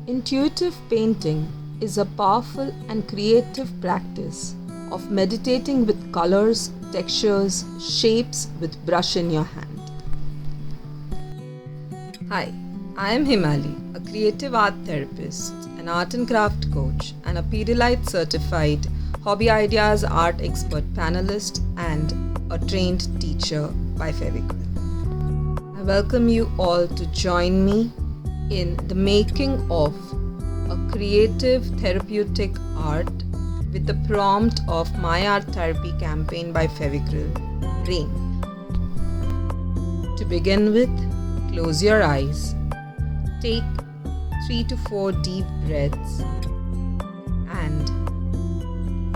Intuitive painting is a powerful and creative practice of meditating with colors, textures, shapes with brush in your hand. Hi, I am Himali, a creative art therapist, an art and craft coach, and a Pedialyte certified hobby ideas art expert panelist and a trained teacher by Fevicryl. I welcome you all to join me in the making of a creative therapeutic art with the prompt of my art therapy campaign by Fevicryl, Rain. To begin with, close your eyes, take 3 to 4 deep breaths, and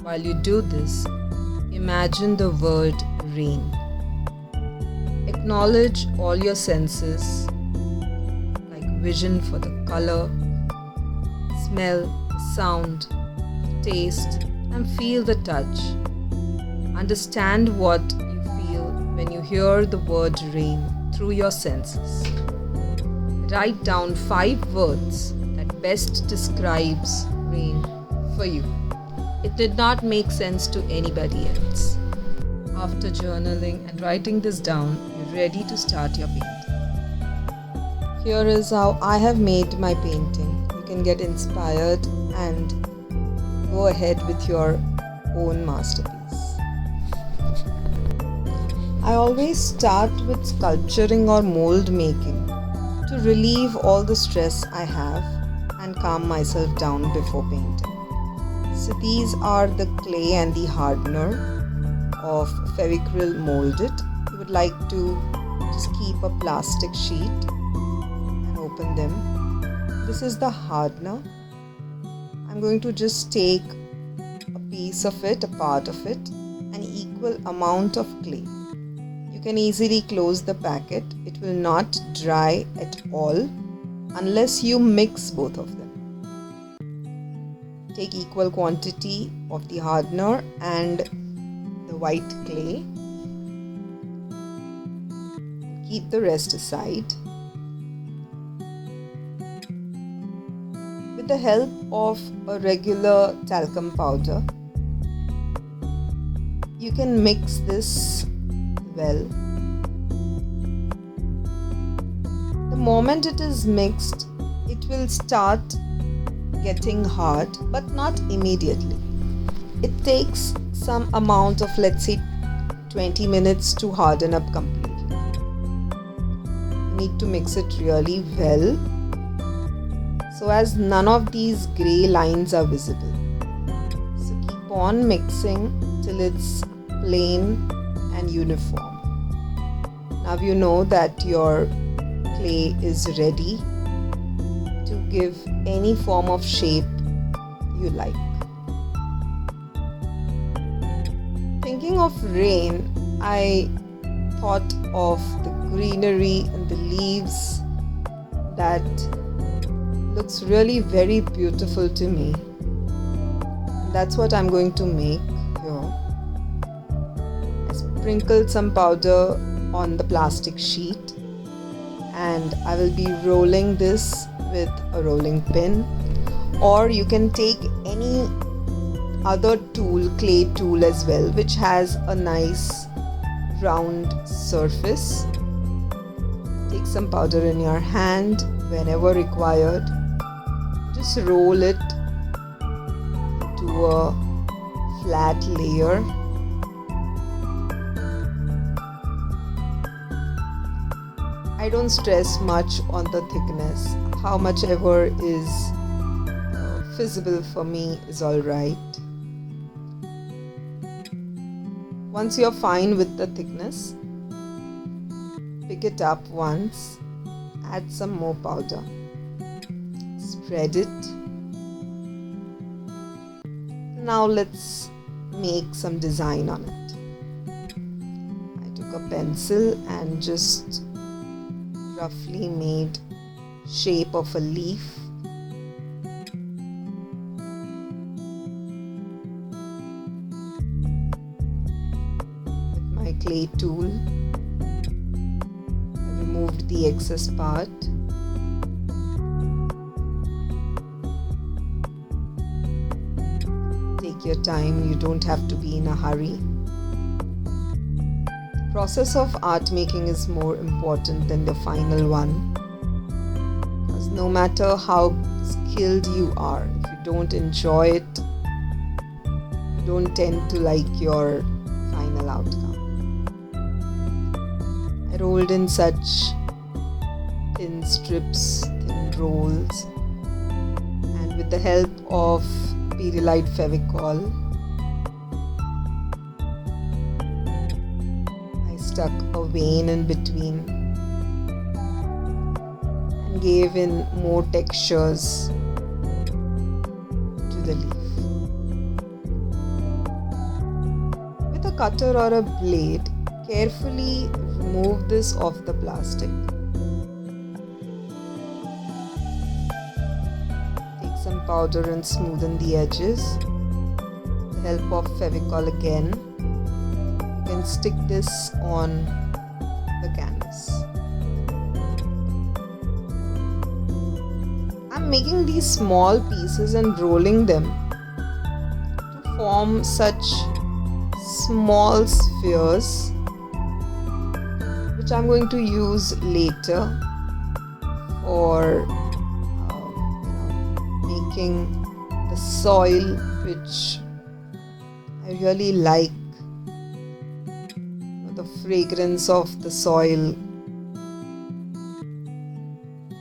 while you do this, imagine the word rain. Acknowledge all your senses, vision for the color, smell, sound, taste, and feel the touch. Understand what you feel when you hear the word rain through your senses. Write down 5 words that best describes rain for you. It did not make sense to anybody else. After journaling and writing this down, you're ready to start your painting. Here is how I have made my painting. You can get inspired and go ahead with your own masterpiece. I always start with sculpturing or mold making to relieve all the stress I have and calm myself down before painting. So these are the clay and the hardener of Fevicryl molded. You would like to just keep a plastic sheet. Open them. This is the hardener. I'm going to just take a piece of it, a part of it, an equal amount of clay. You can easily close the packet. It will not dry at all unless you mix both of them. Take equal quantity of the hardener and the white clay. Keep the rest aside. With the help of a regular talcum powder, you can mix this well. The moment it is mixed, it will start getting hard, but not immediately. It takes some amount of, let's say, 20 minutes to harden up completely. You need to mix it really well, so as none of these grey lines are visible. So keep on mixing till it's plain and uniform. Now you know that your clay is ready to give any form of shape you like. Thinking of rain, I thought of the greenery and the leaves that looks really very beautiful to me. That's what I'm going to make here. I sprinkled some powder on the plastic sheet and I will be rolling this with a rolling pin, or you can take any other tool, clay tool as well, which has a nice round surface. Take some powder in your hand whenever required. Just roll it to a flat layer. I don't stress much on the thickness. How much ever is feasible for me is alright. Once you're fine with the thickness, pick it up once, add some more powder. Spread it. Now let's make some design on it. I took a pencil and just roughly made shape of a leaf. With my clay tool, I removed the excess part. take your time. You don't have to be in a hurry. The process of art making is more important than the final one. Because no matter how skilled you are, if you don't enjoy it, you don't tend to like your final outcome. I rolled in such thin strips, thin rolls, and with the help of Pidilite Fevicol, I stuck a vein in between and gave in more textures to the leaf. With a cutter or a blade, carefully remove this off the plastic. Take some powder and smoothen the edges. With the help of Fevicol again, you can stick this on the canvas. I'm making these small pieces and rolling them to form such small spheres, which I'm going to use later for making the soil, which I really like. The fragrance of the soil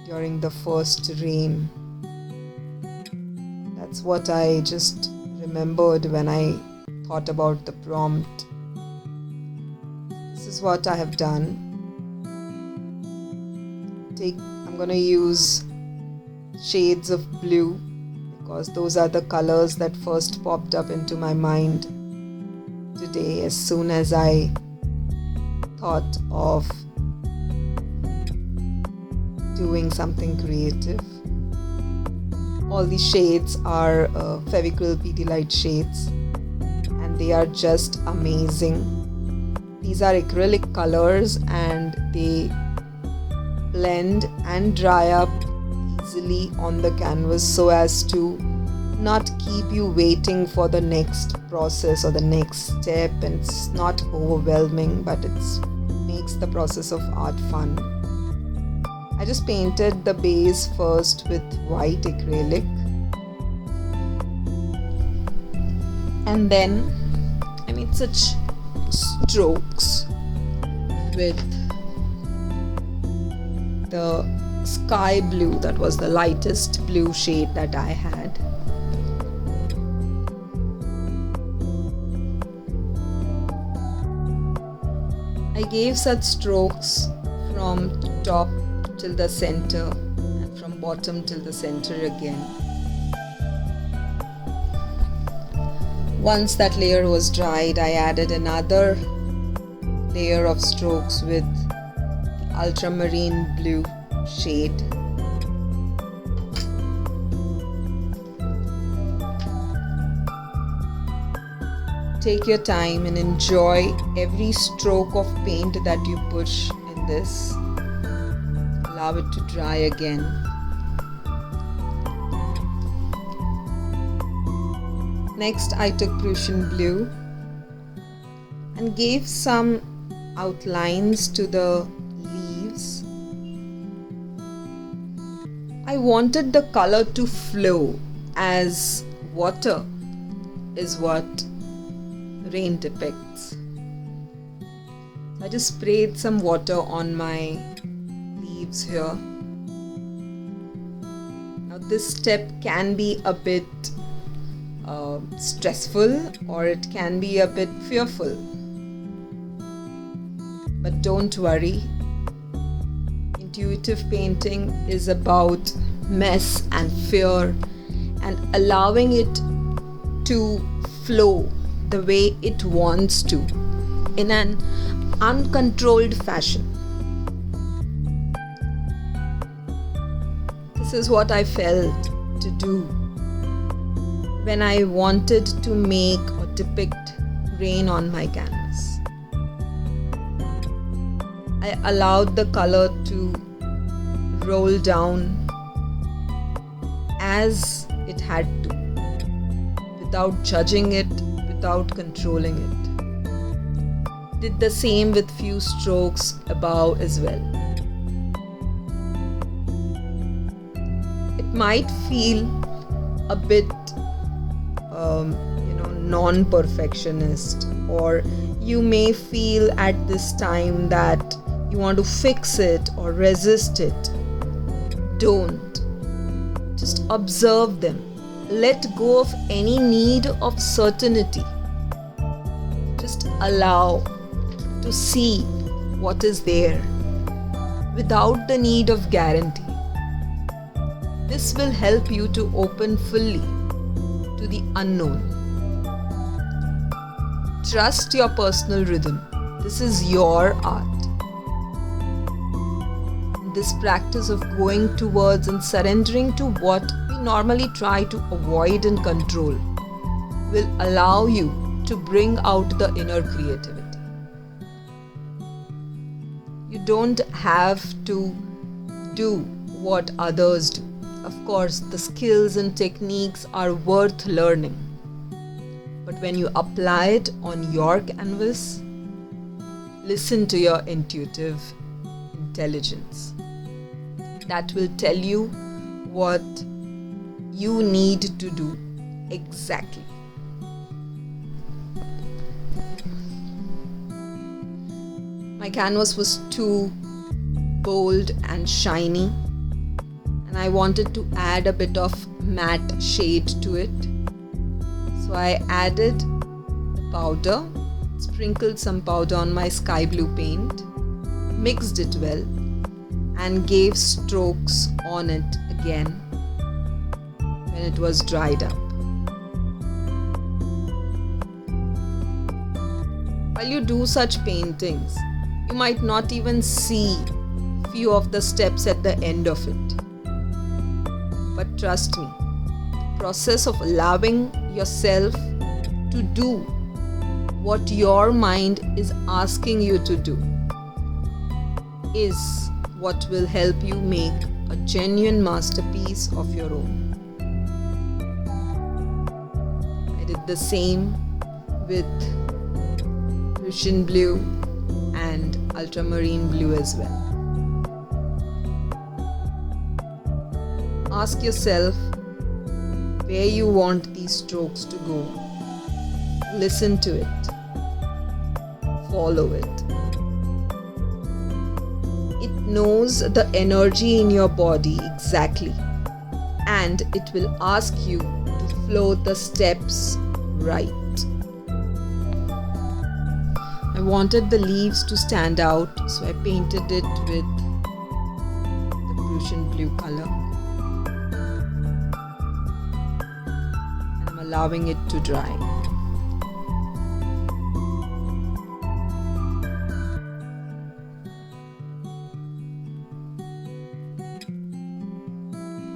during the first rain. That's what I just remembered when I thought about the prompt. This is what I have done. I'm gonna use shades of blue because those are the colors that first popped up into my mind today as soon as I thought of doing something creative. All the shades are Fevicol Pidilite shades, and they are just amazing. These are acrylic colors and they blend and dry up easily on the canvas so as to not keep you waiting for the next process or the next step, and it's not overwhelming, but it makes the process of art fun. I just painted the base first with white acrylic, and then I made such strokes with the sky blue. That was the lightest blue shade that I had. I gave such strokes from top till the center and from bottom till the center again. Once that layer was dried, I added another layer of strokes with the ultramarine blue shade. Take your time and enjoy every stroke of paint that you push in this. Allow it to dry again. Next, I took Prussian blue and gave some outlines to the leaves. I wanted the color to flow, as water is what rain depicts. I just sprayed some water on my leaves here. Now this step can be a bit stressful, or it can be a bit fearful, but don't worry. Intuitive painting is about mess and fear and allowing it to flow the way it wants to in an uncontrolled fashion. This is what I felt to do when I wanted to make or depict rain on my canvas. I allowed the color to roll down as it had to, without judging it, without controlling it. Did the same with few strokes above as well. It might feel a bit non-perfectionist, or you may feel at this time that you want to fix it or resist it. Don't. Just observe them. Let go of any need of certainty. Just allow to see what is there without the need of guarantee. This will help you to open fully to the unknown. Trust your personal rhythm. This is your art. This practice of going towards and surrendering to what we normally try to avoid and control will allow you to bring out the inner creativity. You don't have to do what others do. Of course, the skills and techniques are worth learning. But when you apply it on your canvas, listen to your intuitive intelligence. That will tell you what you need to do exactly. My canvas was too bold and shiny, and I wanted to add a bit of matte shade to it. So I added the powder, sprinkled some powder on my sky blue paint, mixed it well, and gave strokes on it again when it was dried up. While you do such paintings, you might not even see few of the steps at the end of it. But trust me, the process of allowing yourself to do what your mind is asking you to do is what will help you make a genuine masterpiece of your own. I did the same with Prussian blue and ultramarine blue as well. Ask yourself where you want these strokes to go. Listen to it. Follow it. It knows the energy in your body exactly, and it will ask you to flow the steps right. I wanted the leaves to stand out, so I painted it with the Prussian blue color. And I'm allowing it to dry.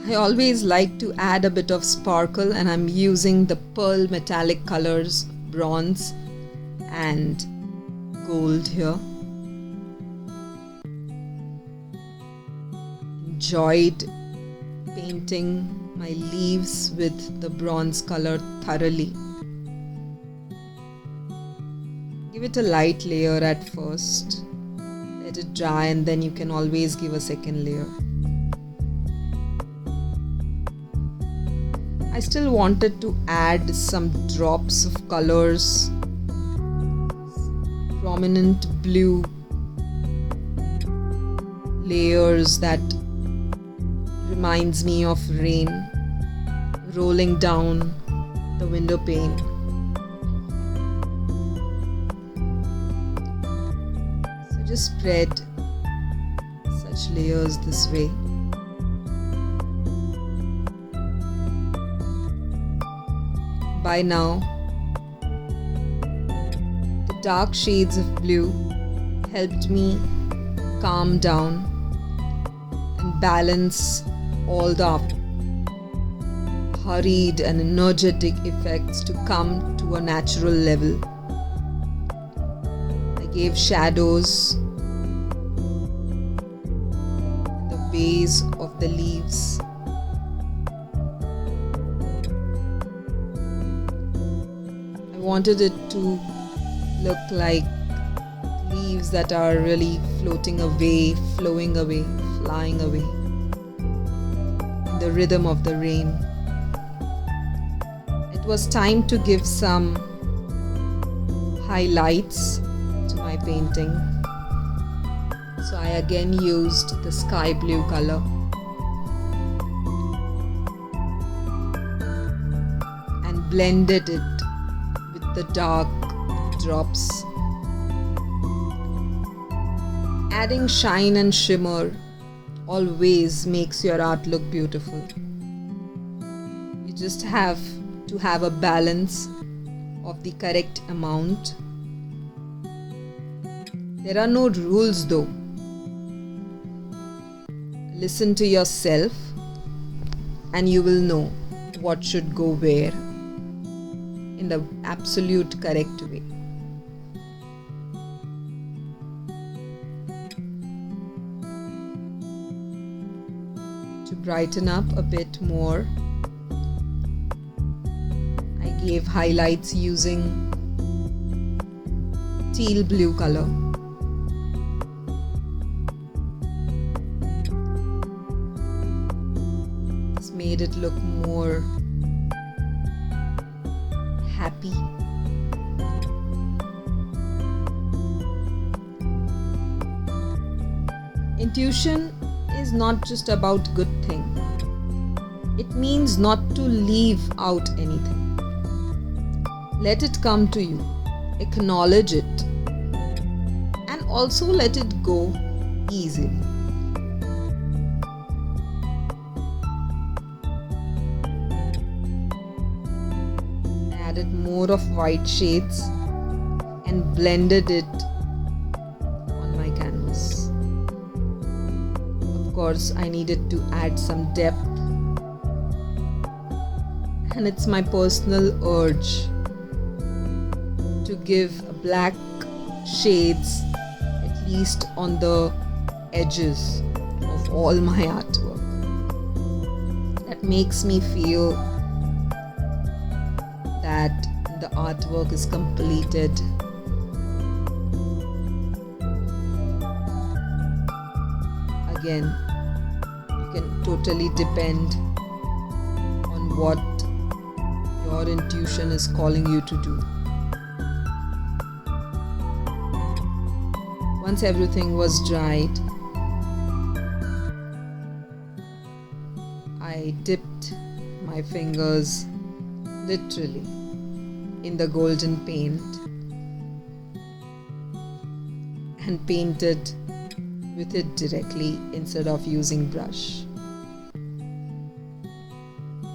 I always like to add a bit of sparkle, and I'm using the pearl metallic colors, bronze and gold here. Enjoyed painting my leaves with the bronze color thoroughly. Give it a light layer at first. Let it dry, and then you can always give a second layer. I still wanted to add some drops of colors, prominent blue layers that reminds me of rain rolling down the window pane. So just spread such layers this way. By now, the dark shades of blue helped me calm down and balance all the hurried and energetic effects to come to a natural level. I gave shadows in the base of the leaves. wanted it to look like leaves that are really floating away, flowing away, flying away in the rhythm of the rain. It was time to give some highlights to my painting. So I again used the sky blue color and blended it with the dark drops. Adding shine and shimmer always makes your art look beautiful. You just have to have a balance of the correct amount. There are no rules though. Listen to yourself and you will know what should go where in the absolute correct way. To brighten up a bit more, I gave highlights using teal blue color. This made it look more happy. Intuition is not just about good thing. It means not to leave out anything. Let it come to you, acknowledge it, and also let it go easily. I added more of white shades and blended it on my canvas. Of course, I needed to add some depth, and it's my personal urge to give black shades at least on the edges of all my artwork. That makes me feel that the artwork is completed. Again, you can totally depend on what your intuition is calling you to do. Once everything was dried, I dipped my fingers literally in the golden paint and painted with it directly instead of using brush.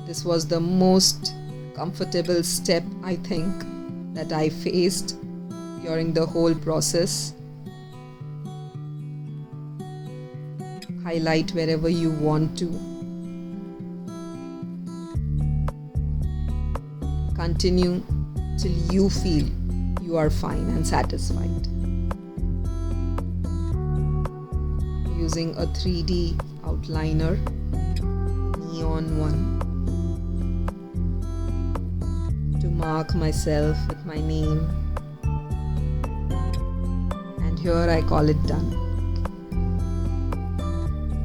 This was the most comfortable step, I think, that I faced during the whole process. Highlight wherever you want to. Continue till you feel you are fine and satisfied. Using a 3D outliner, neon one, to mark myself with my name. And here I call it done.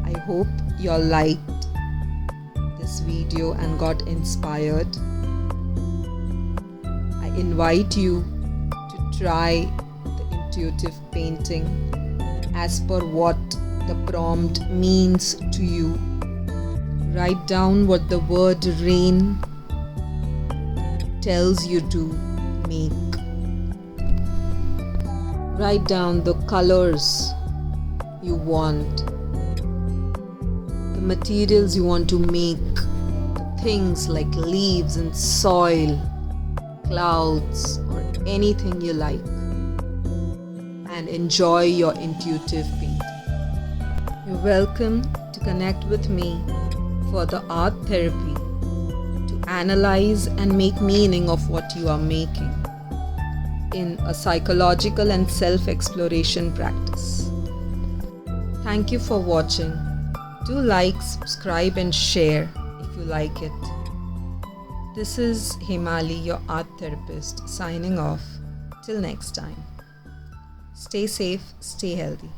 I hope you all liked this video and got inspired. I invite you to try the intuitive painting as per what the prompt means to you. Write down what the word rain tells you to make. Write down the colors you want, the materials you want to make, the things like leaves and soil, clouds, or anything you like, and enjoy your intuitive painting. You're welcome to connect with me for the art therapy, to analyze and make meaning of what you are making in a psychological and self-exploration practice. Thank you for watching. Do like, subscribe and share if you like it. This is Himali, your art therapist, signing off. Till next time. Stay safe, stay healthy.